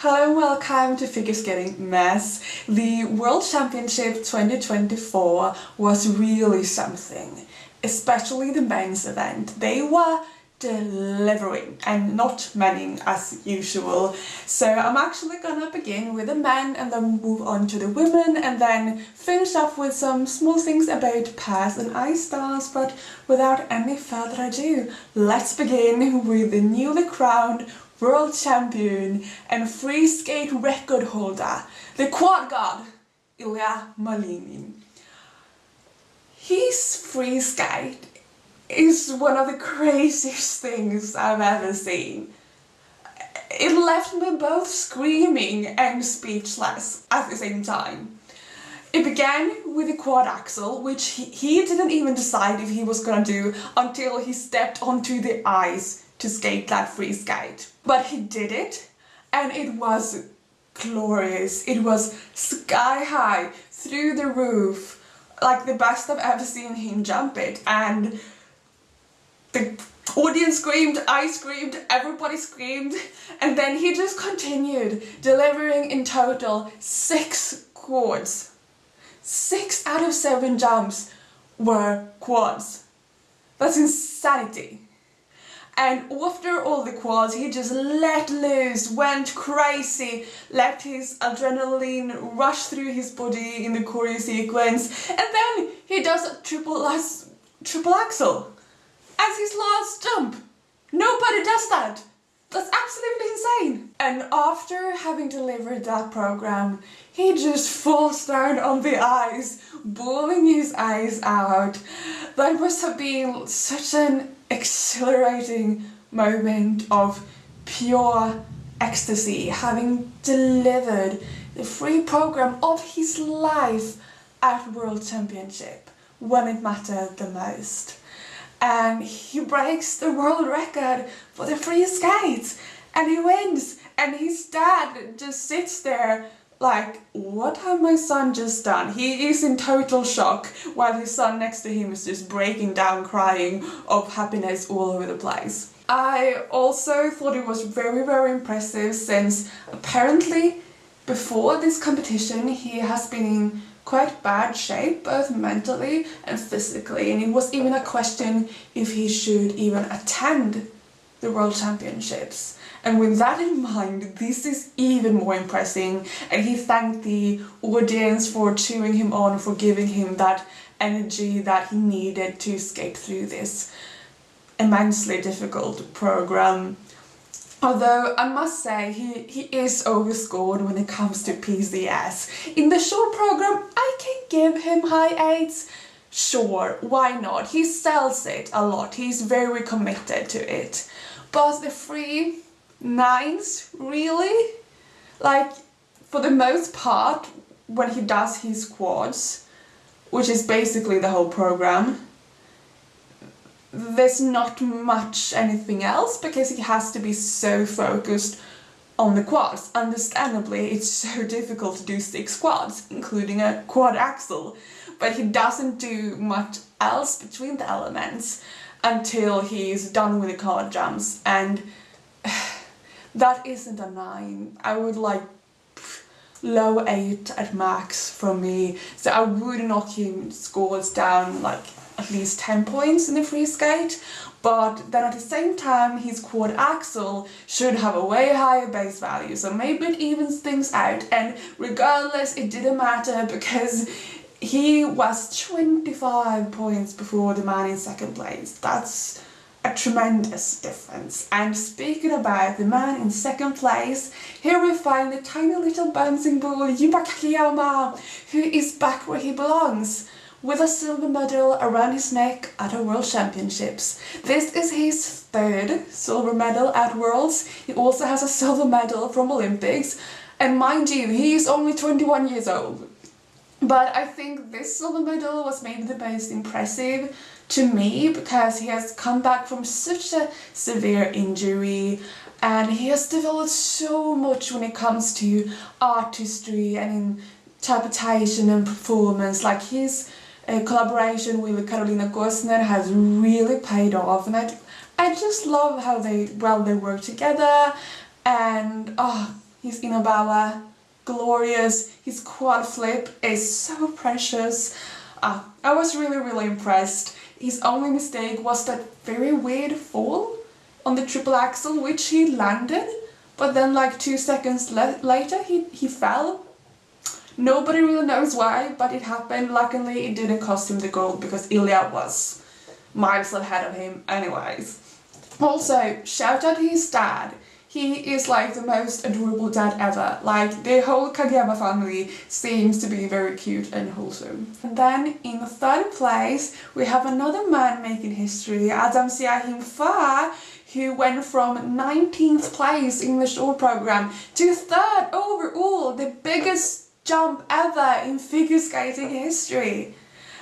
Hello and welcome to Figure Skating Mess. The World Championship 2024 was really something, especially the men's event. They were delivering and not manning as usual. So I'm actually gonna begin with the men and then move on to the women and then finish off with some small things about pairs and ice stars. But without any further ado, let's begin with the newly crowned world champion and free skate record holder, the quad god, Ilya Malinin. His free skate is one of the craziest things I've ever seen. It left me both screaming and speechless at the same time. It began with the quad axel, which he didn't even decide if he was gonna do until he stepped onto the ice to skate that free skate. But he did it, and it was glorious. It was sky high, through the roof, like the best I've ever seen him jump it. And the audience screamed, I screamed, everybody screamed, and then he just continued, delivering in total 6 quads. 6 out of 7 jumps were quads. That's insanity. And after all the quads, he just let loose, went crazy, let his adrenaline rush through his body in the choreo sequence, and then he does a triple axel as his last jump. Nobody does that. That's absolutely insane. And after having delivered that program, he just falls down on the ice, bawling his eyes out. That must have been such an exhilarating moment of pure ecstasy, having delivered the free program of his life at World Championship when it mattered the most. And he breaks the world record for the free skates and he wins, and his dad just sits there like, what have my son just done? He is in total shock while his son next to him is just breaking down crying of happiness all over the place. I also thought it was very, very impressive since apparently before this competition he has been in quite bad shape, both mentally and physically, and it was even a question if he should even attend the World Championships. And with that in mind, this is even more impressive, and he thanked the audience for cheering him on, for giving him that energy that he needed to skate through this immensely difficult program. Although I must say he is overscored when it comes to PCS. In the short program I can give him high 8s. Sure, why not? He sells it a lot, he's very committed to it. But the free 9s, really? Like, for the most part, when he does his quads, which is basically the whole program, there's not much anything else because he has to be so focused on the quads. Understandably, it's so difficult to do 6 quads, including a quad axel, but he doesn't do much else between the elements until he's done with the quad jumps, and that isn't a 9. I would like low 8 at max from me, so I would knock him scores down like at least 10 points in the free skate, but then at the same time his quad axel should have a way higher base value, so maybe it evens things out. And regardless, it didn't matter because he was 25 points before the man in second place. That's a tremendous difference. And speaking about the man in second place, here we find the tiny little bouncing ball Yuba Kakiyama, who is back where he belongs, with a silver medal around his neck at the World Championships. This is his 3rd silver medal at Worlds. He also has a silver medal from Olympics, and mind you, he is only 21 years old. But I think this silver medal was maybe the most impressive to me because he has come back from such a severe injury and he has developed so much when it comes to artistry and interpretation and performance. Like his collaboration with Carolina Kostner has really paid off, and I just love how they work together, and his Inabawa, glorious. His quad flip is so precious. I was really impressed. His only mistake was that very weird fall on the triple axel, which he landed, but then like 2 seconds later he fell. Nobody really knows why, but it happened. Luckily it didn't cost him the gold because Ilya was miles ahead of him anyways. Also, shout out to his dad. He is like the most adorable dad ever. Like, the whole Kageyama family seems to be very cute and wholesome. And then in the 3rd place, we have another man making history, Adam Siahim Fa, who went from 19th place in the short program to 3rd overall, the biggest jump ever in figure skating history.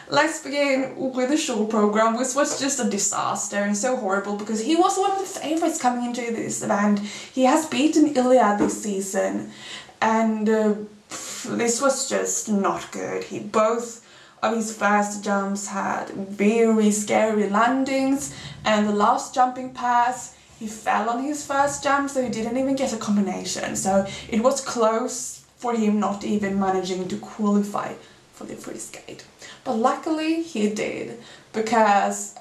Let's begin with the short program, which was just a disaster and so horrible because he was one of the favourites coming into this event. He has beaten Ilya this season, and this was just not good. Both of his first jumps had very scary landings, and the last jumping pass, he fell on his first jump, so he didn't even get a combination. So it was close for him not even managing to qualify for the free skate. But luckily he did, because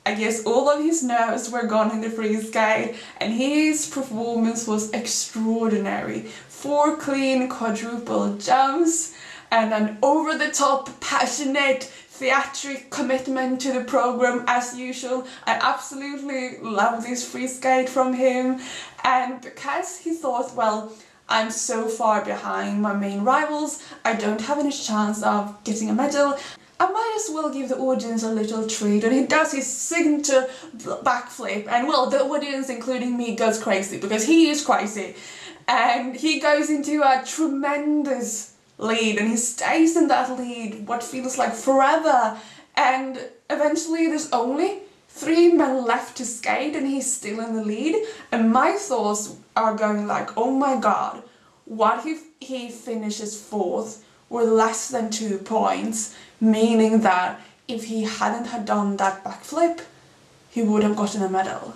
I guess all of his nerves were gone in the free skate and his performance was extraordinary. 4 clean quadruple jumps and an over-the-top, passionate, theatric commitment to the program as usual. I absolutely love this free skate from him, and because he thought, well, I'm so far behind my main rivals, I don't have any chance of getting a medal, I might as well give the audience a little treat. And he does his signature backflip, and well, the audience, including me, goes crazy because he is crazy. And he goes into a tremendous lead, and he stays in that lead what feels like forever, and eventually there's only 3 men left to skate and he's still in the lead, and my thoughts are going like, oh my god, what if he finishes 4th with less than 2 points, meaning that if he hadn't had done that backflip, he would have gotten a medal.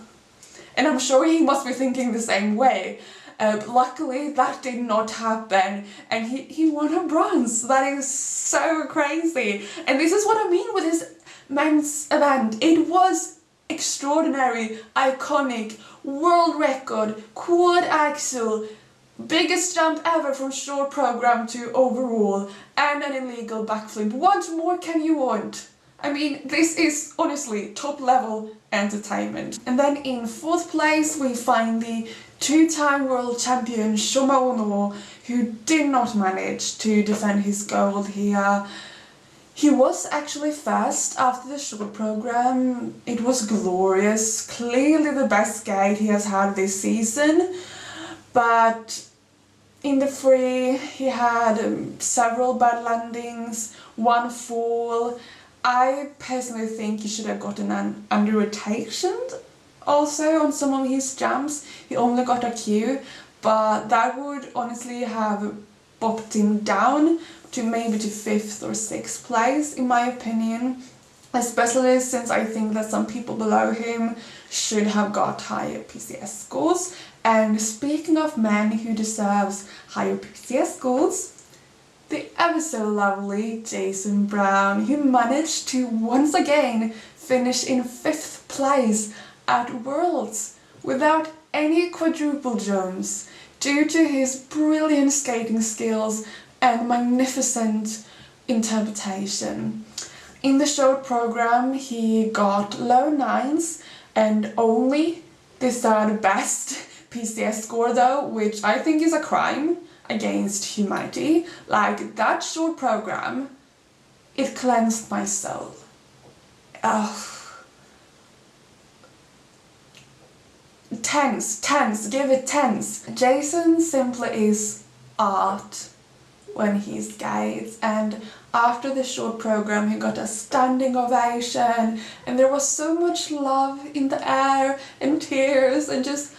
And I'm sure he must be thinking the same way. Luckily that did not happen, and he won a bronze. That is so crazy. And this is what I mean with this men's event. It was extraordinary, iconic, world record, quad axel, biggest jump ever from short program to overall, and an illegal backflip. What more can you want? I mean, this is honestly top level entertainment. And then in 4th place we find the 2-time world champion Shoma Ono, who did not manage to defend his gold here. He was actually first after the short program. It was glorious, clearly the best skate he has had this season, but in the free he had several bad landings, 1 fall. I personally think he should have gotten an under-rotation also on some of his jumps. He only got a Q, but that would honestly have bopped him down to maybe to 5th or 6th place in my opinion, especially since I think that some people below him should have got higher PCS scores. And speaking of men who deserves higher PCS scores, the ever so lovely Jason Brown, who managed to once again finish in 5th place at Worlds without any quadruple jumps due to his brilliant skating skills and magnificent interpretation. In the short program he got low 9s and only the 3rd best PCS score though, which I think is a crime against humanity. Like, that short program, it cleansed my soul. Tens, give it 10s. Jason simply is art when he skates, and after the short program he got a standing ovation, and there was so much love in the air and tears, and just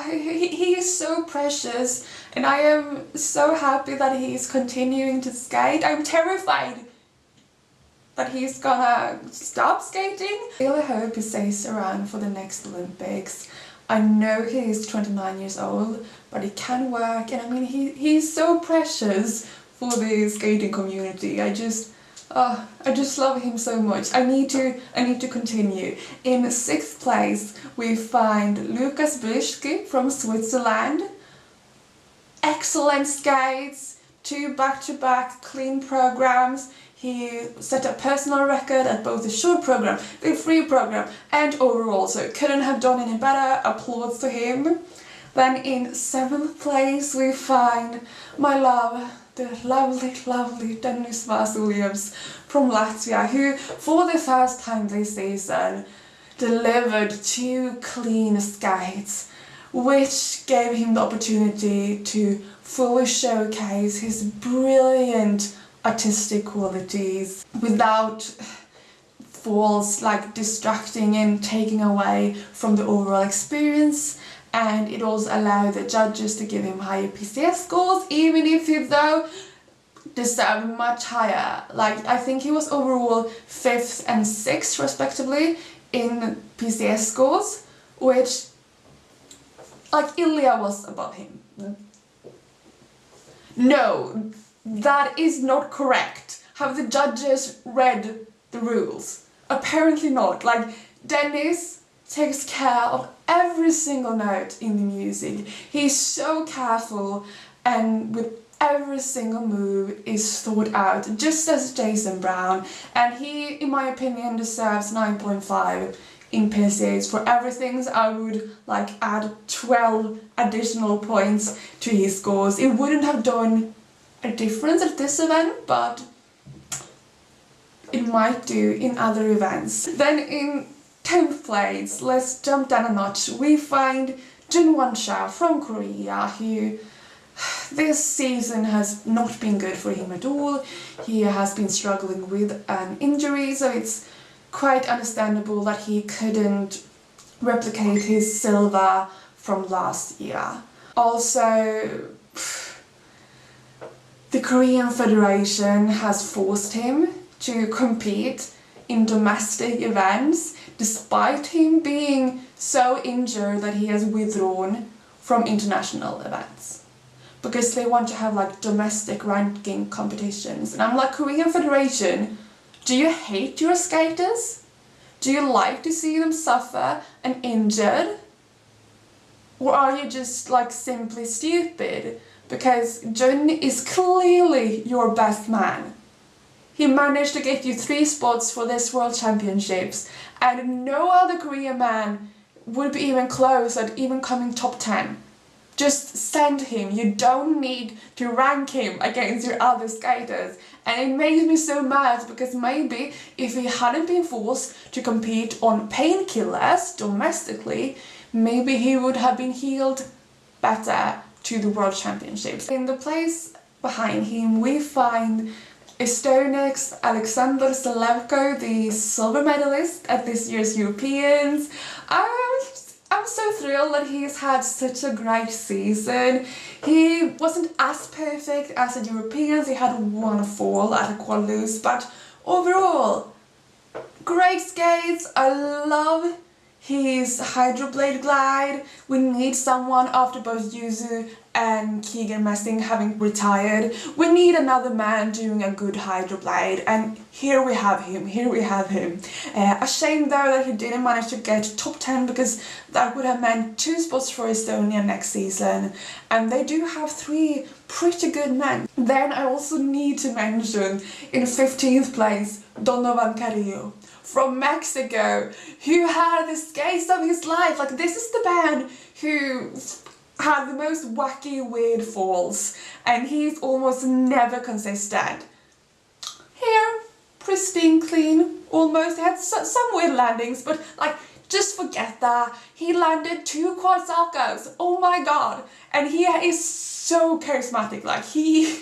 he is so precious, and I am so happy that he is continuing to skate. I'm terrified that he's gonna stop skating. I really hope he stays around for the next Olympics. I know he is 29 years old, but it can work. And I mean, he's so precious for the skating community. I just love him so much. I need to continue. In 6th place, we find Lukas Brischke from Switzerland. Excellent skates, 2 back-to-back clean programs. He set a personal record at both the short program, the free program, and overall, so couldn't have done any better. Applause to him. Then in 7th place, we find my love, the lovely Dennis Vasiljevs from Latvia, who for the first time this season delivered 2 clean skates, which gave him the opportunity to fully showcase his brilliant artistic qualities without falls like distracting and taking away from the overall experience. And it also allowed the judges to give him higher PCS scores, even if he though deserved much higher. Like, I think he was overall 5th and 6th respectively in PCS scores, which, like, Ilya was above him. No, that is not correct. Have the judges read the rules? Apparently not. Like, Dennis takes care of every single note in the music. He's so careful, and with every single move is thought out, just as Jason Brown. And he, in my opinion, deserves 9.5 in PCAs for everything. So I would like add 12 additional points to his scores. It wouldn't have done a difference at this event, but it might do in other events. Then in 10th place, let's jump down a notch. We find Junwon Cha from Korea, who this season has not been good for him at all. He has been struggling with an injury, so it's quite understandable that he couldn't replicate his silver from last year. Also, the Korean Federation has forced him to compete in domestic events, despite him being so injured that he has withdrawn from international events. Because they want to have like domestic ranking competitions. And I'm like, Korean Federation, do you hate your skaters? Do you like to see them suffer and injured? Or are you just like simply stupid? Because Jun is clearly your best man. He managed to get you 3 spots for this World Championships, and no other Korean man would be even close at even coming top 10. Just send him. You don't need to rank him against your other skaters. And it makes me so mad, because maybe if he hadn't been forced to compete on painkillers domestically, maybe he would have been healed better to the World Championships. In the place behind him, we find Estonia's Alexander Selevko, the silver medalist at this year's Europeans. I'm so thrilled that he's had such a great season. He wasn't as perfect as the Europeans. He had 1 fall at a quad loose, but overall, great skates. I love his hydroblade glide. We need someone after both Yuzu and Keegan Messing having retired. We need another man doing a good hydroblade, and here we have him. A shame though that he didn't manage to get top 10, because that would have meant 2 spots for Estonia next season, and they do have 3 pretty good men. Then I also need to mention in 15th place Donovan Carrillo from Mexico, who had the skates of his life. Like, this is the man who had the most wacky, weird falls, and he's almost never consistent. Here, pristine, clean, almost. He had some weird landings, but like, just forget that. He landed 2 quad salchos. Oh my god. And he is so charismatic. Like, he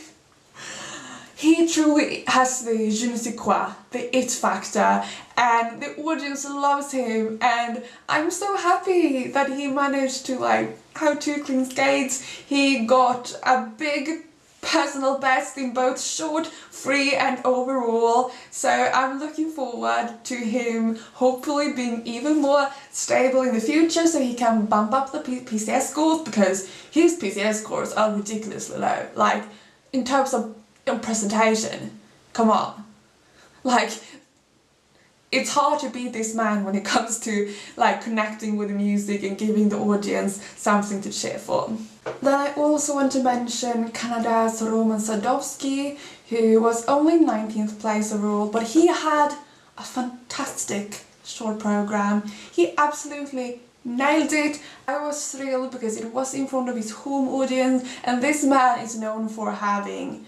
truly has the je ne sais quoi, the it factor, and the audience loves him, and I'm so happy that he managed to like have 2 clean skates. He got a big personal best in both short, free and overall. So I'm looking forward to him hopefully being even more stable in the future so he can bump up the PCS scores, because his PCS scores are ridiculously low. Like, in terms of presentation, come on. Like, it's hard to beat this man when it comes to like connecting with the music and giving the audience something to cheer for. Then I also want to mention Canada's Roman Sadowski, who was only 19th place overall, but he had a fantastic short program. He absolutely nailed it. I was thrilled because it was in front of his home audience, and this man is known for having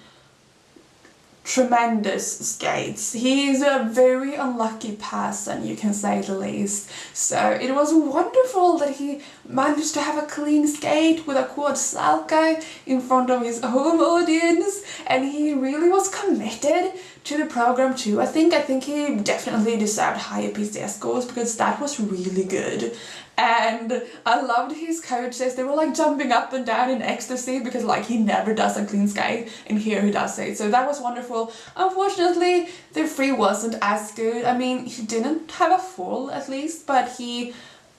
tremendous skates. He's a very unlucky person, you can say the least. So it was wonderful that he managed to have a clean skate with a quad salchow in front of his home audience, and he really was committed to the program too. I think he definitely deserved higher PCS scores because that was really good. And I loved his coaches. They were like jumping up and down in ecstasy because like he never does a clean skate, and here he does it. So that was wonderful. Unfortunately, the free wasn't as good. I mean, he didn't have a fall at least, but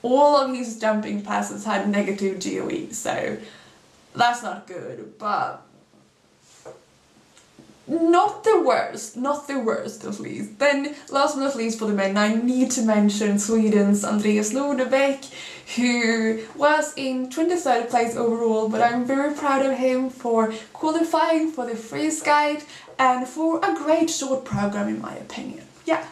all of his jumping passes had negative GOE, so that's not good, but not the worst at least. Then last but not least for the men, I need to mention Sweden's Andreas Lodebäck, who was in 23rd place overall, but I'm very proud of him for qualifying for the free skate and for a great short program in my opinion. Yeah,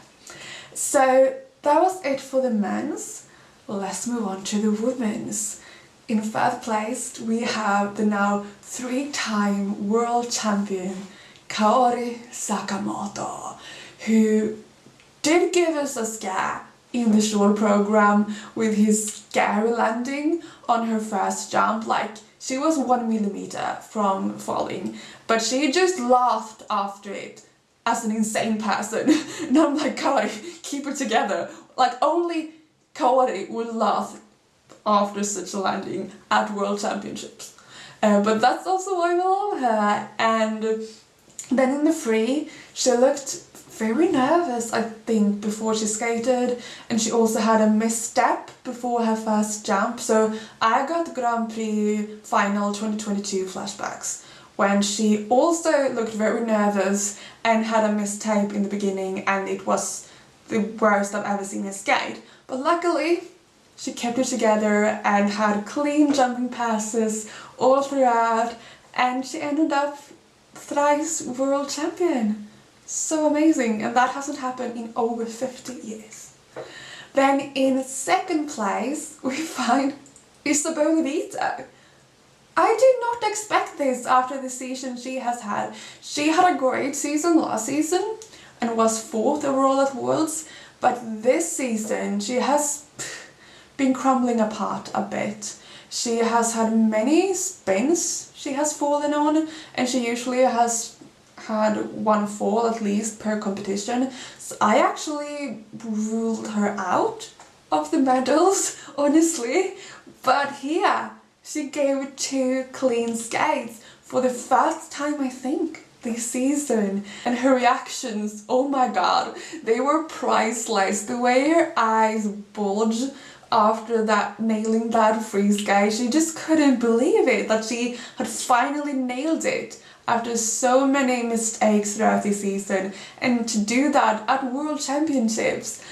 so that was it for the men's. Let's move on to the women's. In 3rd place we have the now 3-time world champion Kaori Sakamoto, who did give us a scare in the short program with his scary landing on her first jump. Like, she was 1 millimeter from falling, but she just laughed after it as an insane person. And I'm like, Kaori, keep it together. Like, only Kaori would laugh after such a landing at World Championships. But that's also why I love her. And then in the free, she looked very nervous, I think, before she skated, and she also had a misstep before her first jump. So I got Grand Prix Final 2022 flashbacks when she also looked very nervous and had a mistape in the beginning, and it was the worst I've ever seen her skate. But luckily, she kept it together and had clean jumping passes all throughout, and she ended up thrice world champion. So amazing, and that hasn't happened in over 50 years. Then in 2nd place we find Isabelle Vito. I did not expect this after the season she has had. She had a great season last season and was 4th overall at Worlds, but this season she has been crumbling apart a bit. She has had many spins she has fallen on, and she usually has had 1 fall at least per competition. So I actually ruled her out of the medals, honestly. But here, she gave 2 clean skates for the first time, I think, this season. And her reactions, oh my god, they were priceless. The way her eyes bulged after that, nailing that free skate, she just couldn't believe it, that she had finally nailed it after so many mistakes throughout the season, and to do that at World Championships.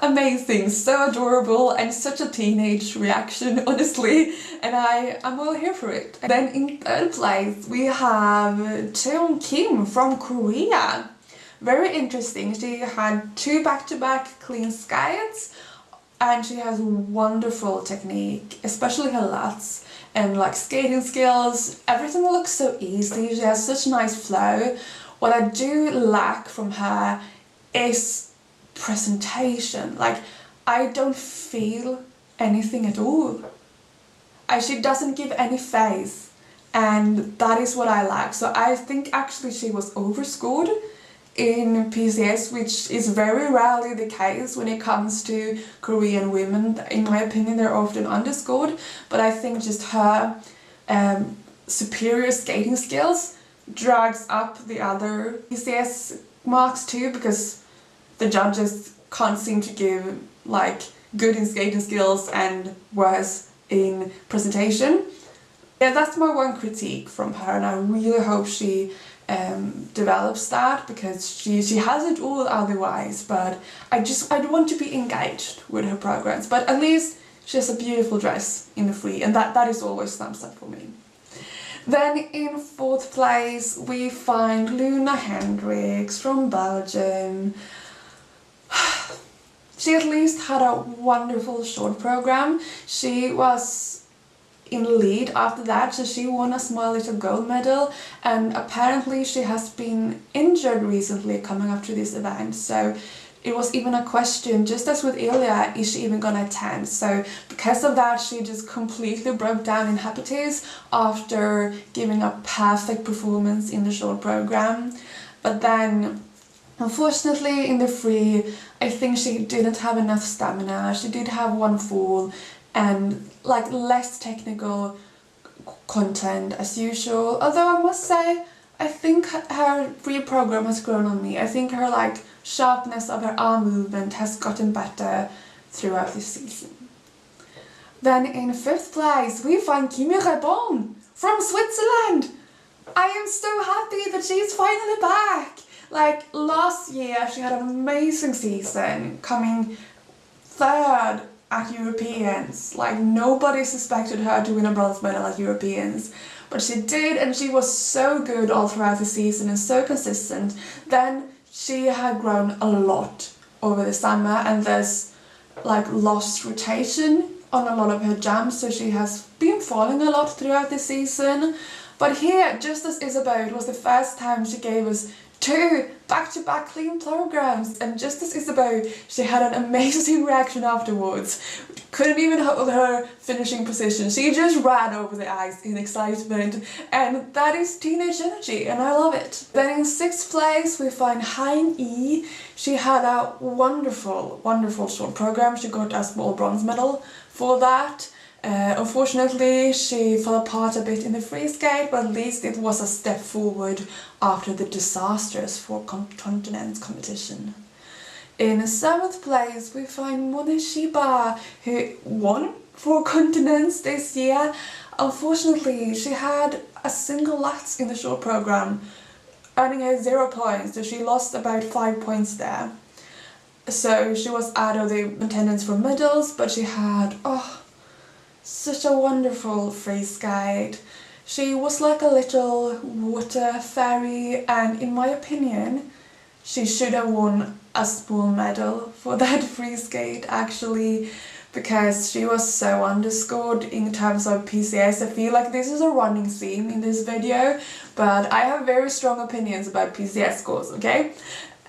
Amazing, so adorable, and such a teenage reaction, honestly, and I'm all here for it. And then in 3rd place we have Cheon Kim from Korea. Very interesting. She had 2 back-to-back clean skates, and she has wonderful technique, especially her lats and like skating skills. Everything looks so easy. She has such nice flow. What I do lack from her is presentation. Like, I don't feel anything at all. She doesn't give any face, and that is what I lack. So I think actually she was overscored in PCS, which is very rarely the case when it comes to Korean women. In my opinion, they're often underscored, but I think just her superior skating skills drags up the other PCS marks too, because the judges can't seem to give like good in skating skills and worse in presentation. Yeah, that's my one critique from her, and I really hope she develops that, because she has it all otherwise, but I'd want to be engaged with her programs. But at least she has a beautiful dress in the free, and that is always thumbs up for me. Then in fourth place we find Luna Hendricks from Belgium. She at least had a wonderful short program. She was in lead after that, so she won a small little gold medal, and apparently she has been injured recently coming up to this event, so it was even a question, just as with Ilya, is she even gonna attend? So because of that, she just completely broke down in happy tears after giving a perfect performance in the short program. But then unfortunately in the free, I think she didn't have enough stamina. She did have one fall and like less technical content as usual. Although I must say, I think her free program has grown on me. I think her like sharpness of her arm movement has gotten better throughout this season. Then in fifth place we find Kimi Rebon from Switzerland. I am so happy that she's finally back. Like last year she had an amazing season, coming third at Europeans. Like nobody suspected her to win a bronze medal at Europeans, but she did, and she was so good all throughout the season and so consistent. Then she had grown a lot over the summer, and there's like lost rotation on a lot of her jumps, so she has been falling a lot throughout the season. But here, just as Isabel, it was the first time she gave us 2 back-to-back clean programs, and just as Isabel, she had an amazing reaction afterwards. Couldn't even hold her finishing position. She just ran over the ice in excitement, and that is teenage energy, and I love it. Then in 6th place we find Hein E. She had a wonderful, wonderful short program. She got a small bronze medal for that. Unfortunately, she fell apart a bit in the free skate, but at least it was a step forward after the disastrous 4 continents competition. In 7th place, we find Mone Shiba, who won 4 continents this year. Unfortunately, she had a single lapse in the short program, earning her 0 points, so she lost about 5 points there. So she was out of the attendance for medals, but she had, such a wonderful free skate. She was like a little water fairy, and in my opinion, she should have won a small medal for that free skate actually, because she was so underscored in terms of PCS. I feel like this is a running theme in this video, but I have very strong opinions about PCS scores, okay?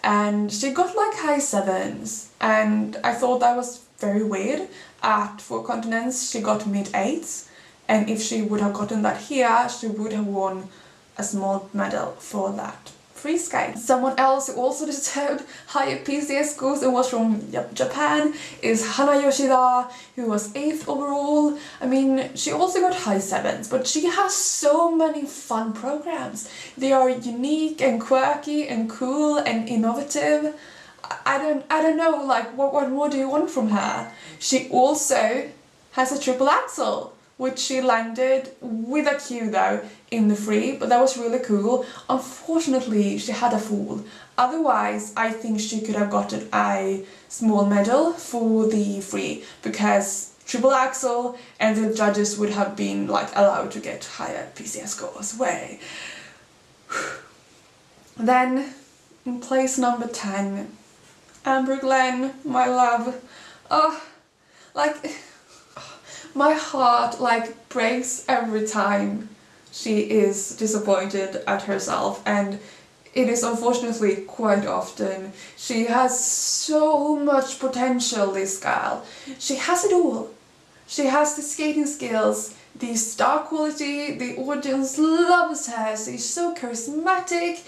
And she got like high 7s, and I thought that was very weird. At 4 continents she got mid-8s, and if she would have gotten that here, she would have won a small medal for that free skate. Someone else who also deserved higher PCS scores and was from Japan is Hana Yoshida, who was 8th overall. I mean, she also got high 7s, but she has so many fun programs. They are unique and quirky and cool and innovative. I don't know, like, what more do you want from her? She also has a triple axel, which she landed with a Q though in the free, but that was really cool. Unfortunately, she had a fall. Otherwise, I think she could have gotten a small medal for the free, because triple axel and the judges would have been like allowed to get higher PCS scores. Way. Then in place number 10, Amber Glenn, my love. My heart like breaks every time she is disappointed at herself, and it is unfortunately quite often. She has so much potential, this girl. She has it all. She has the skating skills, the star quality, the audience loves her, she's so charismatic.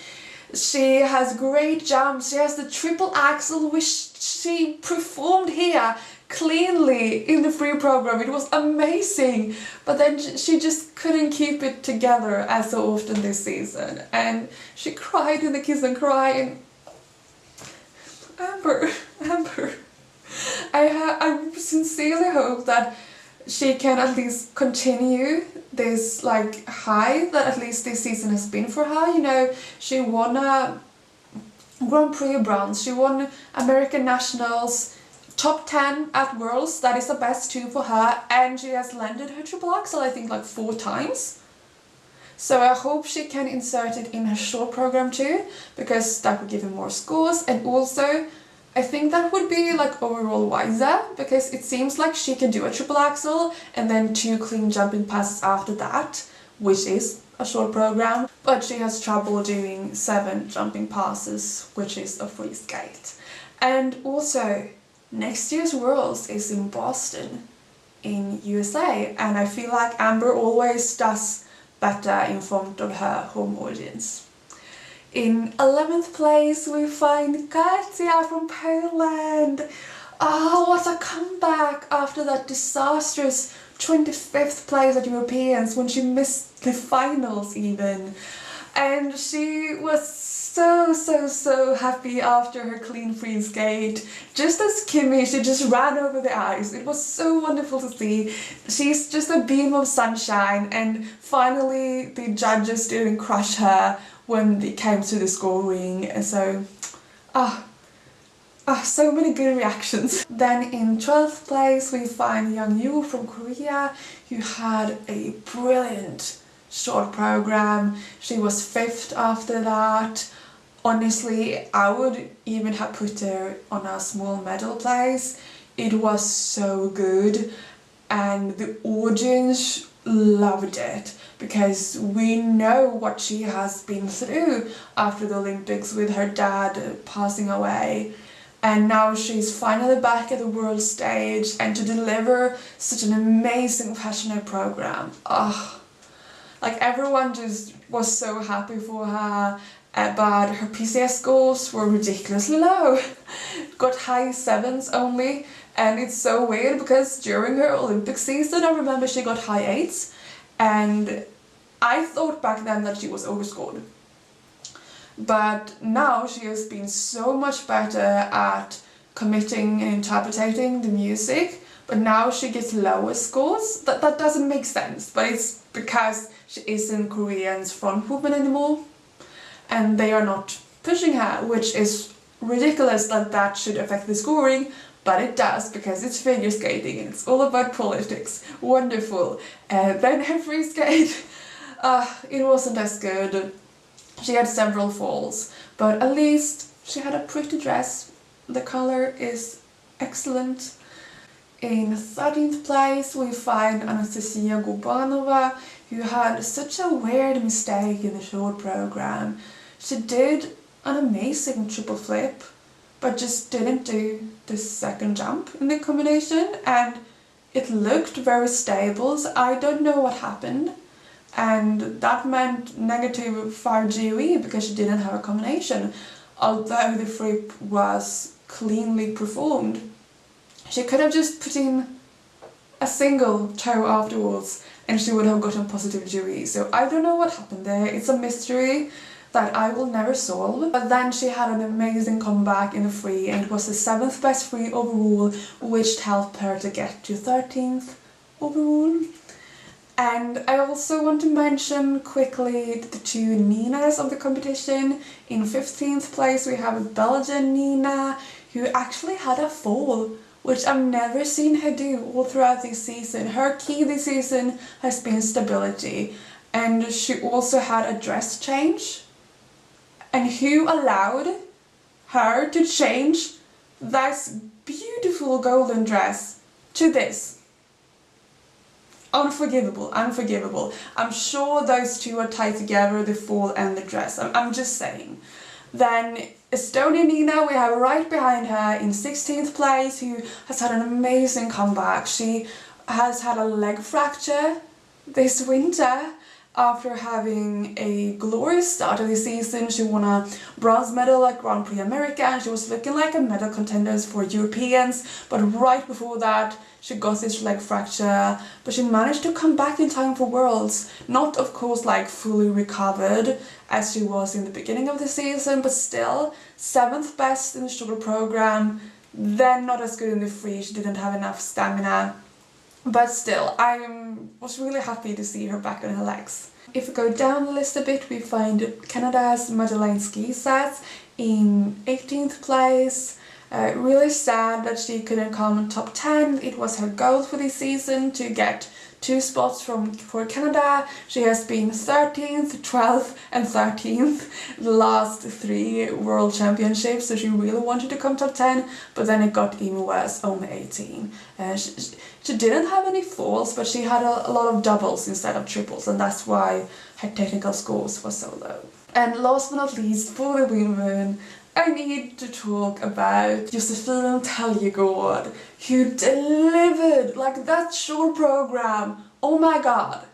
She has great jumps, she has the triple axel which she performed here cleanly in the free program. It was amazing, but then she just couldn't keep it together as so often this season, and she cried in the kiss and cry, and Amber, I sincerely hope that she can at least continue this like high that at least this season has been for her. You know, she won a Grand Prix bronze, she won American Nationals, top 10 at Worlds, that is the best too for her, and she has landed her triple axel I think like 4 times. So I hope she can insert it in her short program too, because that would give her more scores, and also I think that would be like overall wiser, because it seems like she can do a triple axel and then 2 clean jumping passes after that, which is a short program, but she has trouble doing 7 jumping passes, which is a free skate. And also, next year's Worlds is in Boston, in USA, and I feel like Amber always does better in front of her home audience. In 11th place we find Katia from Poland. Oh, what a comeback after that disastrous 25th place at Europeans when she missed the finals even. And she was so happy after her clean free skate. Just as Kimmy, she just ran over the ice. It was so wonderful to see. She's just a beam of sunshine, and finally the judges didn't crush her when it came to the scoring. And so, so many good reactions. Then in 12th place we find Young Yu from Korea, who had a brilliant short program. She was 5th after that. Honestly, I would even have put her on a small medal place. It was so good, and the audience loved it, because we know what she has been through after the Olympics with her dad passing away, and now she's finally back at the world stage, and to deliver such an amazing passionate program. Like everyone just was so happy for her, but her PCS scores were ridiculously low. Got high 7s only, and it's so weird because during her Olympic season I remember she got high 8s, and I thought back then that she was overscored. But now she has been so much better at committing and interpreting the music, but now she gets lower scores. That doesn't make sense, but it's because she isn't Korean's front woman anymore, and they are not pushing her, which is ridiculous that that should affect the scoring, but it does, because it's figure skating and it's all about politics. Wonderful. Then her free skate, it wasn't as good. She had several falls, but at least she had a pretty dress. The color is excellent. In 13th place we find Anastasia Gubanova, who had such a weird mistake in the short program. She did an amazing triple flip, but just didn't do the second jump in the combination, and it looked very stable, so I don't know what happened. And that meant negative 5 GOE because she didn't have a combination, although the flip was cleanly performed. She could have just put in a single toe afterwards and she would have gotten positive GOE, so I don't know what happened there. It's a mystery that I will never solve. But then she had an amazing comeback in the free, and it was the 7th best free overall, which helped her to get to 13th overall. And I also want to mention quickly the 2 Ninas of the competition. In 15th place we have a Belgian Nina, who actually had a fall, which I've never seen her do all throughout this season. Her key this season has been stability, and she also had a dress change. And who allowed her to change this beautiful golden dress to this? Unforgivable, unforgivable. I'm sure those two are tied together, the fall and the dress. I'm just saying. Then Estonian Nina we have right behind her in 16th place, who has had an amazing comeback. She has had a leg fracture this winter, After having a glorious start of the season, she won a bronze medal at Grand Prix America and she was looking like a medal contender for Europeans, but right before that she got this leg fracture, but she managed to come back in time for Worlds. Not of course like fully recovered as she was in the beginning of the season, but still 7th best in the short program, then not as good in the free, she didn't have enough stamina. But still, I was really happy to see her back on her legs. If we go down the list a bit, we find Canada's Madeleine Skisats in 18th place. Really sad that she couldn't come in top 10. It was her goal for this season to get 2 spots for Canada. She has been 13th, 12th and 13th the last 3 World Championships, so she really wanted to come top 10, but then it got even worse, only 18. She didn't have any falls, but she had a lot of doubles instead of triples, and that's why her technical scores were so low. And last but not least, for the women, I need to talk about Josefin Taljegård, who delivered, like that short program, oh my god.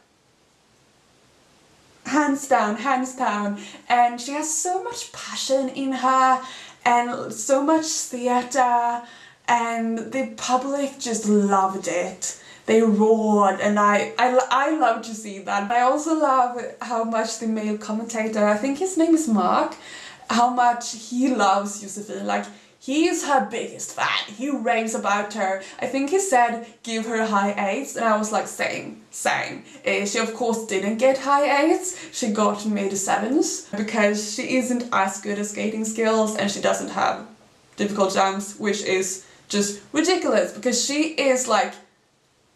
Hands down, and she has so much passion in her, and so much theatre, and the public just loved it. They roared, and I love to see that. I also love how much the male commentator, I think his name is Mark, how much he loves Josefin. Like, he is her biggest fan. He raves about her. I think he said give her high 8s, and I was like same. She of course didn't get high 8s, she got mid 7s because she isn't as good at skating skills and she doesn't have difficult jumps, which is just ridiculous because she is like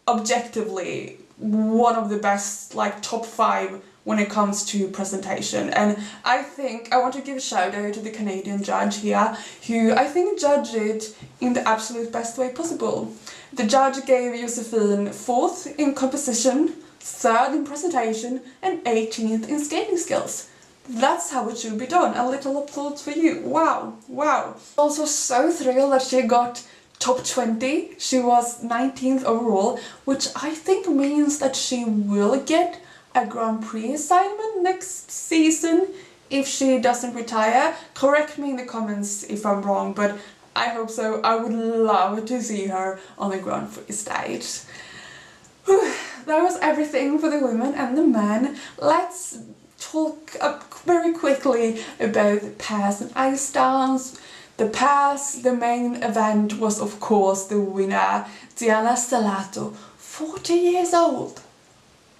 objectively one of the best, like top 5 when it comes to presentation. And I think I want to give a shout out to the Canadian judge here, who I think judged it in the absolute best way possible. The judge gave Josefin 4th in composition, 3rd in presentation and 18th in skating skills. That's how it should be done. A little applause for you. Wow. Also so thrilled that she got top 20. She was 19th overall, which I think means that she will get a Grand Prix assignment next season if she doesn't retire. Correct me in the comments if I'm wrong, but I hope so. I would love to see her on the Grand Prix stage. That was everything for the women and the men. Let's talk very quickly about the pass and ice dance. The pass, the main event, was of course the winner, Diana Stellato, 40 years old.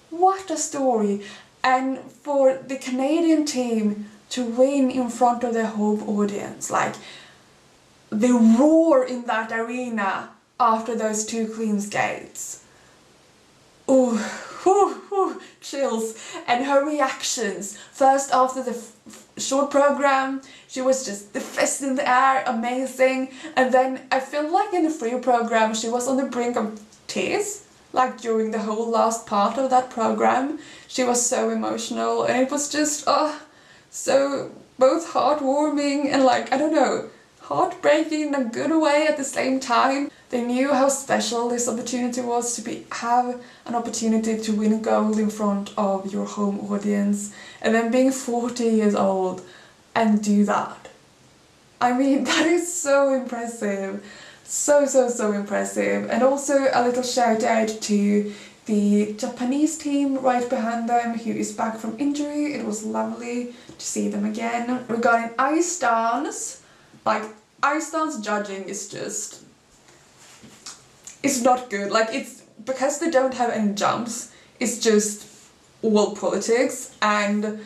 What a story! And for the Canadian team to win in front of their home audience, like the roar in that arena after those 2 clean skates. Chills. And her reactions, first after the short program, she was just the fist in the air, amazing, and then I feel like in the free program she was on the brink of tears. Like during the whole last part of that program, she was so emotional, and it was just so both heartwarming and like, I don't know, heartbreaking in a good way at the same time. They knew how special this opportunity was to have an opportunity to win gold in front of your home audience, and then being 40 years old and do that. I mean, that is so impressive. So impressive. And also a little shout out to the Japanese team right behind them, who is back from injury. It was lovely to see them again. Regarding ice dance, like ice dance judging is just, it's not good. Like, it's because they don't have any jumps, it's just all politics, and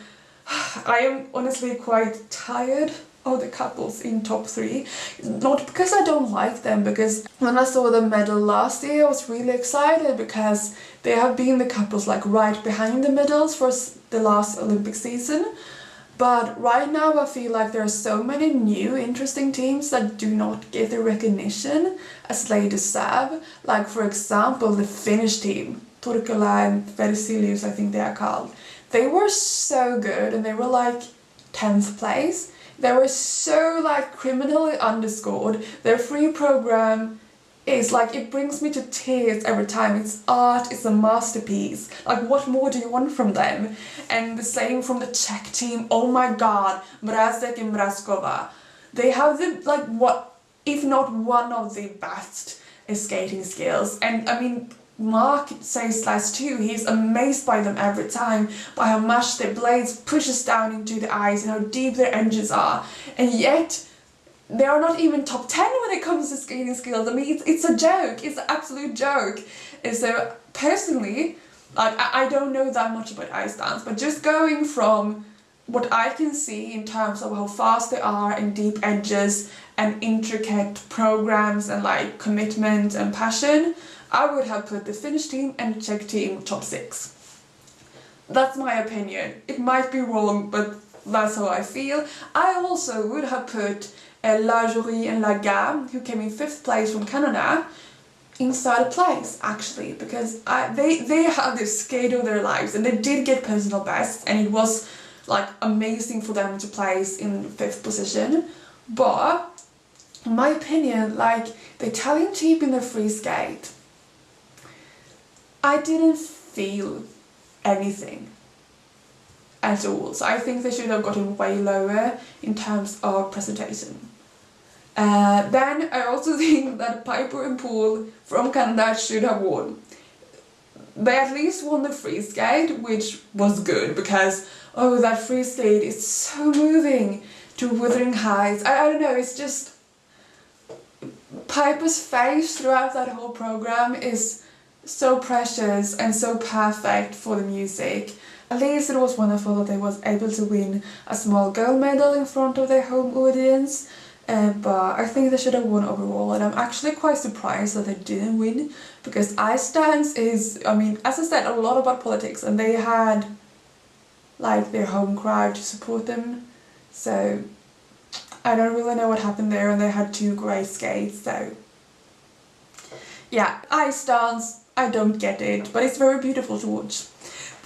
I am honestly quite tired of the couples in top 3. Not because I don't like them, because when I saw the medal last year I was really excited because they have been the couples like right behind the medals for the last Olympic season. But right now I feel like there are so many new interesting teams that do not get the recognition as they deserve. Like for example the Finnish team, Turkula and Versilius I think they are called. They were so good and they were like 10th place. They were so like criminally underscored. Their free program is like, it brings me to tears every time. It's art, it's a masterpiece. Like, what more do you want from them? And the same from the Czech team. Oh my god, Mrazek and Mrazkova. They have the, like, what, if not one of the best skating skills. And I mean, Mark says last too, he's amazed by them every time, by how much their blades pushes down into the ice and how deep their edges are. And yet, they are not even top 10 when it comes to skating skills. I mean, it's a joke. It's an absolute joke. And so, personally, like, I don't know that much about ice dance, but just going from what I can see in terms of how fast they are and deep edges and intricate programs and like commitment and passion, I would have put the Finnish team and the Czech team top 6. That's my opinion. It might be wrong, but that's how I feel. I also would have put Lajorie and Laga, who came in 5th place from Canada, in 3rd place actually, because they had the skate of their lives and they did get personal bests, and it was like amazing for them to place in 5th position. But in my opinion, like, the Italian team in the free skate, I didn't feel anything at all. So I think they should have gotten way lower in terms of presentation. Then I also think that Piper and Poole from Canada should have won. They at least won the free skate, which was good because, oh, that free skate is so moving to Wuthering Heights. I don't know, it's just, Piper's face throughout that whole program is so precious and so perfect for the music. At least it was wonderful that they was able to win a small gold medal in front of their home audience. But I think they should have won overall, and I'm actually quite surprised that they didn't win, because ice dance is, I mean, as I said, a lot about politics, and they had like their home crowd to support them, so I don't really know what happened there, and they had 2 great skates, so yeah, ice dance, I don't get it, but it's very beautiful to watch.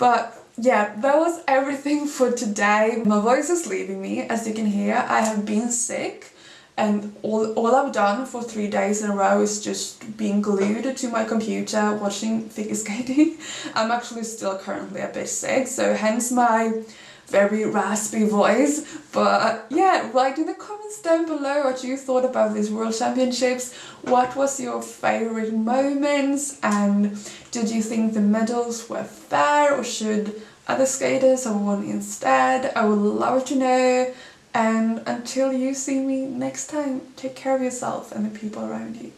But yeah, that was everything for today. My voice is leaving me, as you can hear. I have been sick, and all I've done for 3 days in a row is just being glued to my computer watching figure skating. I'm actually still currently a bit sick, so hence my very raspy voice. But yeah, write in the comments down below what you thought about these World Championships. What was your favourite moments, and did you think the medals were fair, or should other skaters have won instead? I would love to know. And until you see me next time, take care of yourself and the people around you.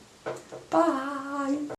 Bye!